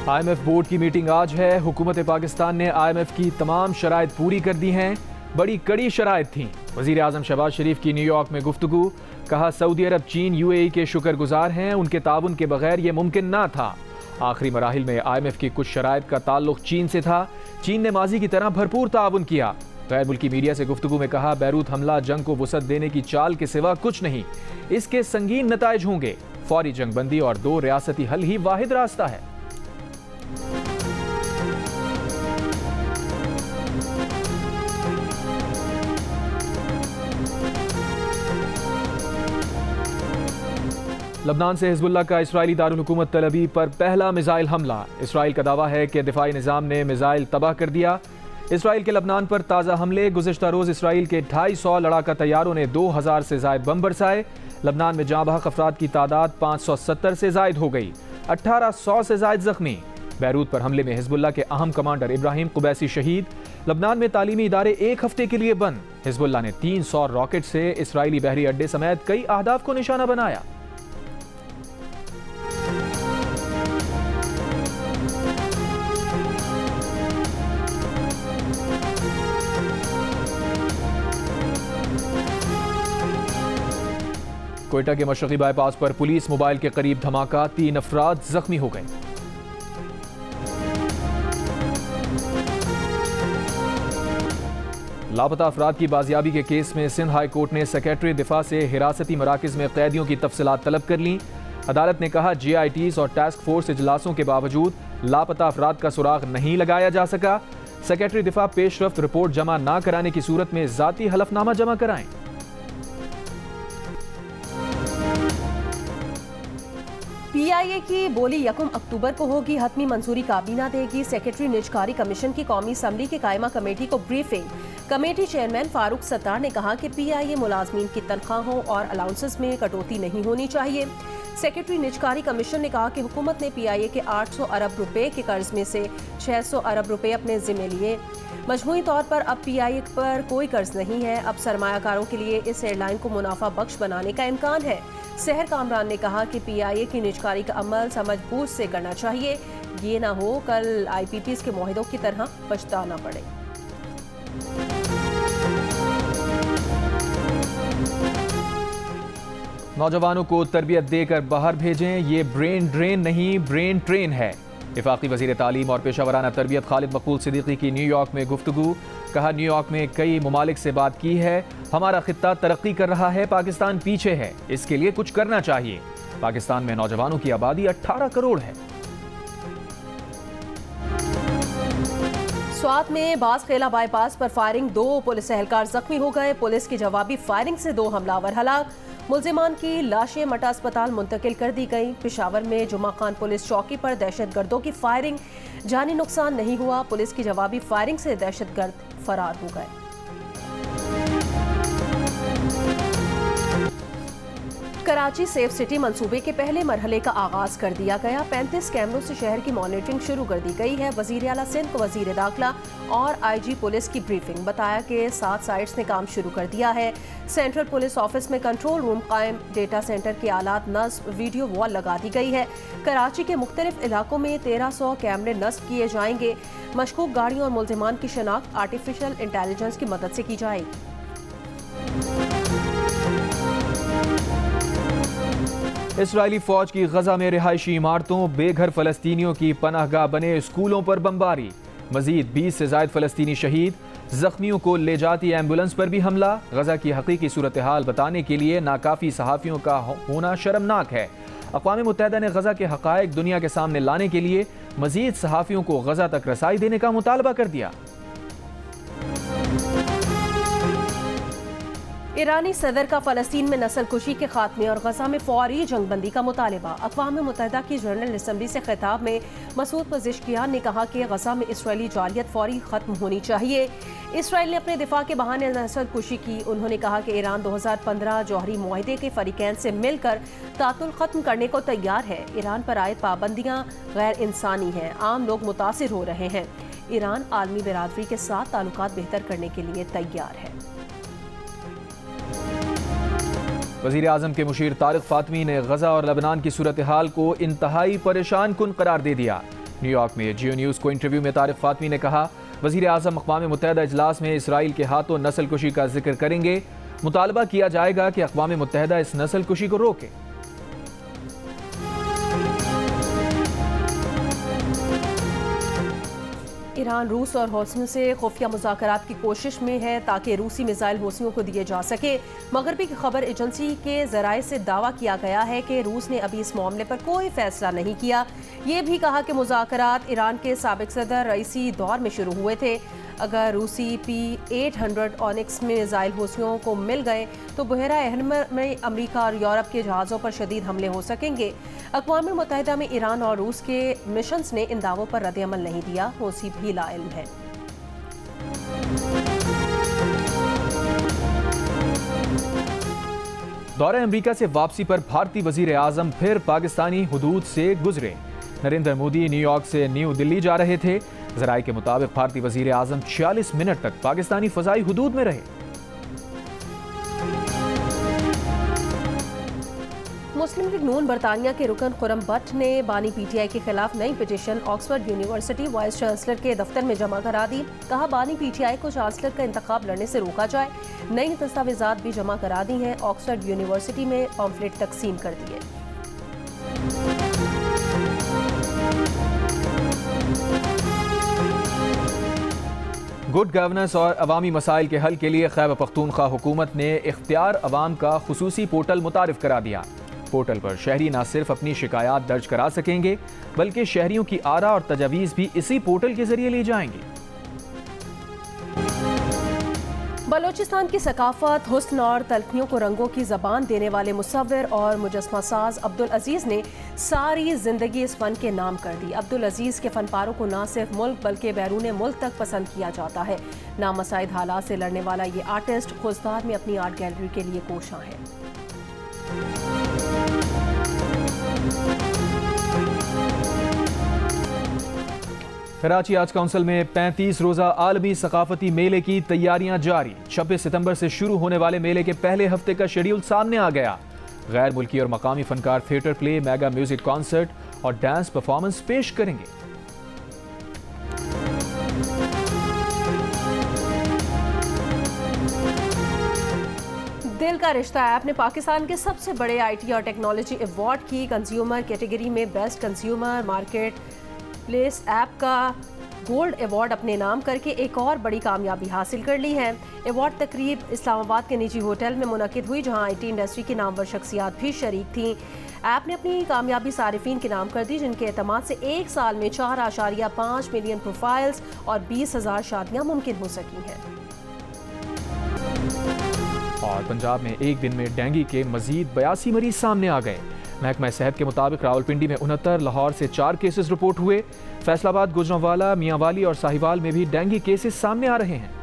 IMF board की meeting आज है। हुकूमत पाकिस्तान ने IMF की तमाम शराइत पूरी कर दी हैं। बड़ी कड़ी शराइत थीं। वज़ीर आज़म शहबाज शरीफ की न्यूयॉर्क में गुफ्तगू। कहा सऊदी अरब चीन UAE के शुक्रगुजार हैं, उनके ताउन के बगैर ये मुमकिन ना था। आखिरी मराहिल में IMF की कुछ शराइत का ताल्लुक चीन से था। चीन ने माजी की तरह भरपूर ताउन किया। गैर मुल्की मीडिया से गुफ्तगू में कहा बैरूत हमला जंग को वुसअत देने की चाल के सिवा कुछ नहीं, इसके संगीन नताइज होंगे। फौरी जंगबंदी और 2 रियासती हल ही वाहिद रास्ता है। लबनान से हिजबुल्लाह का इसराइली दारुल हुकूमत तल अवीव पर पहला मिसाइल हमला। इसराइल का दावा है कि दिफाई निज़ाम ने मिसाइल तबाह कर दिया। इसराइल के लबनान पर ताज़ा हमले। गुज़िश्ता रोज़ इसराइल के 250 लड़ाका तैयारों ने 2000 से ज़ायद बम बरसाए। लबनान में जाँ बहक अफराद की तादाद 570 से ज़ायद हो गई। 1800 से ज़ायद जख्मी। बैरूत पर हमले में हिजबुल्लाह के अहम कमांडर इब्राहिम कुबैसी शहीद। लबनान में तालीमी इदारे 1 हफ्ते के लिए बंद। हिजबुल्लाह ने 300 रॉकेट से इसराइली बहरी अड्डे समेत कई अहदाफ को निशाना बनाया। कोयटा के मशरकी बाईपास पर पुलिस मोबाइल के करीब धमाका, 3 अफराद जख्मी हो गए। लापता अफराद की बाजियाबी के केस में सिंध हाई कोर्ट ने सेक्रेटरी दिफा से हिरासती मराकज में कैदियों की तफसीलात तलब कर लीं। अदालत ने कहा GITs और टास्क फोर्स इजलासों के बावजूद लापता अफराद का सुराग नहीं लगाया जा सका। सेक्रेटरी दिफा पेशरफ्त रिपोर्ट जमा ना कराने की सूरत में जाती हलफनामा जमा कराएं। PIA की बोली 1 अक्टूबर को होगी, हतमी मंजूरी काबीना देगी। सेक्रेटरी निजकारी कमीशन की कौमी असम्बली की कायमा कमेटी को briefing. Committee chairman Farooq Sattar ने कहा कि PIA मुलाजमीन की तनख्वाहों और अलाउंसेस में कटौती नहीं होनी चाहिए। सेक्रेटरी निजकारी कमीशन ने कहा कि हुकूमत ने PIA के 800 अरब रुपए के कर्ज में से 600 अरब रुपए अपने जिम्मे लिए। मजमूई तौर पर अब PIA पर कोई कर्ज नहीं है। अब सरमायाकारों के लिए इस एयरलाइन को मुनाफा बख्श बनाने का इम्कान है। सहर कामरान ने कहा कि PIA की निजकारी का अमल समझबूझ से करना चाहिए। ये ना हो कल IPPs के मुआहिदों की तरह पछताना पड़े। नौजवानों को तरबियत देकर बाहर भेजें, ये ब्रेन ड्रेन नहीं ब्रेन ट्रेन है। वफाकी वज़ीर तालीम और पेशावराना तरबियत खालिद मकबूल सिद्दीकी की न्यूयॉर्क में गुफ्तगू। कहा न्यूयॉर्क में कई ममालिक से बात की है, हमारा खित्ता तरक्की कर रहा है, पाकिस्तान पीछे है, इसके लिए कुछ करना चाहिए। पाकिस्तान में नौजवानों की आबादी 18 करोड़ है। स्वात में बासखेला बाईपास पर फायरिंग, 2 पुलिस एहलकार जख्मी हो गए। पुलिस की जवाबी फायरिंग से 2 हमलावर हलाक। मुल्जिमान की लाशें मटा अस्पताल मुंतकिल कर दी गई। पेशावर में जुमा खान पुलिस चौकी पर दहशतगर्दों की फायरिंग, जानी नुकसान नहीं हुआ। पुलिस की जवाबी फायरिंग से दहशतगर्द फरार हो गए। कराची सेफ सिटी मंसूबे के पहले मरहले का आगाज कर दिया गया। 35 कैमरों से शहर की मॉनिटरिंग शुरू कर दी गई है। वजीर आला सिंध को वजीर दाखिला और IG पुलिस की ब्रीफिंग। बताया कि 7 साइट्स ने काम शुरू कर दिया है। सेंट्रल पुलिस ऑफिस में कंट्रोल रूम कायम, डेटा सेंटर की आलात नस्ब, वीडियो वॉल लगा दी गई है। कराची के मुख्तलिफ इलाकों में 1300 कैमरे नस्ब किए जाएंगे। मशकूक गाड़ियों और मुल्जिमान की शनाख्त आर्टिफिशियल इंटेलिजेंस की मदद से की जाएगी। इसराइली फौज की गजा में रिहायशी इमारतों, बेघर फलस्तीनियों की पनाहगाह बने स्कूलों पर बमबारी। मजीद 20 से ज़ायद फलस्तीनी शहीद। जख्मियों को ले जाती एम्बुलेंस पर भी हमला। गजा की हकीकी सूरत हाल बताने के लिए नाकाफी सहाफ़ियों का होना शर्मनाक है। अक़वाम मुत्तहिदा ने गजा के हक़ाइक़ दुनिया के सामने लाने के लिए मजीद सहाफ़ियों को गजा तक रसाई देने का मुतालबा कर दिया। ईरानी सदर का फ़लस्तीन में नस्ल कुशी के खात्मे और गजा में फौरी जंगबंदी का मुतालबा। अक़वाम मुत्तहिदा की जनरल असम्बली से खिताब में मसूद पज़िश्कियान ने कहा कि गजा में इसराइली जालियत फौरी ख़त्म होनी चाहिए। इसराइल ने अपने दिफा के बहाने नस्ल कुशी की। उन्होंने कहा कि ईरान 2015 जौहरी मुआहदे के फ़रीक़ैन से मिलकर तातुल ख़त्म करने को तैयार है। ईरान पर आयद पाबंदियाँ गैर इंसानी हैं, आम लोग मुतासिर हो रहे हैं। ईरान आलमी बिरादरी के साथ ताल्लुकात बेहतर करने के लिए तैयार है। वज़ीर आज़म के मुशीर तारिक फ़ातमी ने गजा और लबनान की सूरत हाल को इंतहाई परेशान कुन करार दे दिया। न्यूयॉर्क में जियो न्यूज़ को इंटरव्यू में तारिक फातमी ने कहा, वज़ीर आज़म अक़वाम मुत्तहिदा इजलास में इसराइल के हाथों नस्ल कुशी का जिक्र करेंगे। मुतालबा किया जाएगा कि अक़वाम मुत्तहिदा इस नस्ल कुशी को रोके। ईरान रूस और हौसियों से खुफिया मुज़ाकरात की कोशिश में है ताकि रूसी मिसाइल हौसियों को दिए जा सके। मगरबी की खबर एजेंसी के ज़राए से दावा किया गया है कि रूस ने अभी इस मामले पर कोई फैसला नहीं किया। ये भी कहा कि मुज़ाकरात ईरान के साबिक सदर रईसी दौर में शुरू हुए थे। अगर रूसी P-800 ऑनिक्स मिसाइल हौसियों को मिल गए तो बहरा अहमर में अमेरिका और यूरोप के जहाज़ों पर शदीद हमले हो सकेंगे। अक़वाम मुत्तहिदा में ईरान और रूस के मिशंस ने इन दावों पर रद्द-ए-अमल नहीं दिया। हौसी भी लाइल्म है। दौरे अमेरिका से वापसी पर भारतीय वज़ीर आज़म फिर पाकिस्तानी हुदूद से गुजरे। नरेंद्र मोदी न्यूयॉर्क से न्यू दिल्ली जा रहे थे। ज़राए के मुताबिक भारतीय वज़ीर आज़म 46 मिनट तक पाकिस्तानी फ़ज़ाई हुदूद में रहे। मुस्लिम लीग नून बरतानिया के रुकन खुरम भट्ट ने बानी PTI के खिलाफ नई petition Oxford university vice chancellor के दफ्तर में जमा करा दी। कहा, बानी PTI को चांसलर का इंतखाब लड़ने से रोका जाए। नई दस्तावेजात भी जमा करा दी हैं। ऑक्सफोर्ड यूनिवर्सिटी में पम्फलेट तकसीम कर दिए। गुड गवर्नेंस और अवामी मसाइल के हल के लिए खैबर पख्तूनख्वा हुकूमत ने इख्तियार अवाम का खुसूसी पोर्टल मुतारिफ करा दिया। पोर्टल पर शहरी न सिर्फ अपनी शिकायत दर्ज करा सकेंगे बल्कि शहरियों की आरा और तजावीज़ भी इसी पोर्टल के जरिए ली जाएंगी। बलोचिस्तान की सकाफत, हुस्न और तल्खियों को रंगों की ज़बान देने वाले मुसव्विर और मुजस्मा साज अब्दुल अजीज़ ने सारी ज़िंदगी इस फ़न के नाम कर दी। अब्दुल अजीज़ के फ़नपारों को न सिर्फ मुल्क बल्कि बैरून मुल्क तक पसंद किया जाता है। नामसाइद हालात से लड़ने वाला ये आर्टिस्ट खुजदार में अपनी आर्ट गैलरी के लिए कोशां है। कराची आर्ट्स काउंसिल में 35 रोज़ा आलमी सकाफती मेले की तैयारियां जारी। 26 सितंबर से शुरू होने वाले मेले के पहले हफ्ते का शेड्यूल सामने आ गया। गैर मुल्की और मकामी फनकार theatre play, mega music concert और डांस परफॉर्मेंस पेश करेंगे। दिल का रिश्ता ऐप ने पाकिस्तान के सबसे बड़े IT और टेक्नोलॉजी अवार्ड की कंज्यूमर कैटेगरी में best consumer market place app का गोल्ड अवार्ड अपने नाम करके एक और बड़ी कामयाबी हासिल कर ली है। अवार्ड तकरीब इस्लामाबाद के निजी होटल में मुनक़िद हुई, जहां IT इंडस्ट्री की नामवर शख्सियात भी शरीक थीं। ऐप ने अपनी कामयाबी सारिफीन के नाम कर दी, जिनके एतमाद से एक साल में 4.5 मिलियन प्रोफाइल्स और 20,000 शादियां मुमकिन हो सकी हैं। और पंजाब में एक दिन में डेंगू के मजीद 82 मरीज सामने आ गए। महकमा सेहत के मुताबिक रावलपिंडी में 69, लाहौर से 4 केसेस रिपोर्ट हुए। फैसलाबाद, गुजरांवाला, मियांवाली और साहिवाल में भी डेंगू केसेस सामने आ रहे हैं।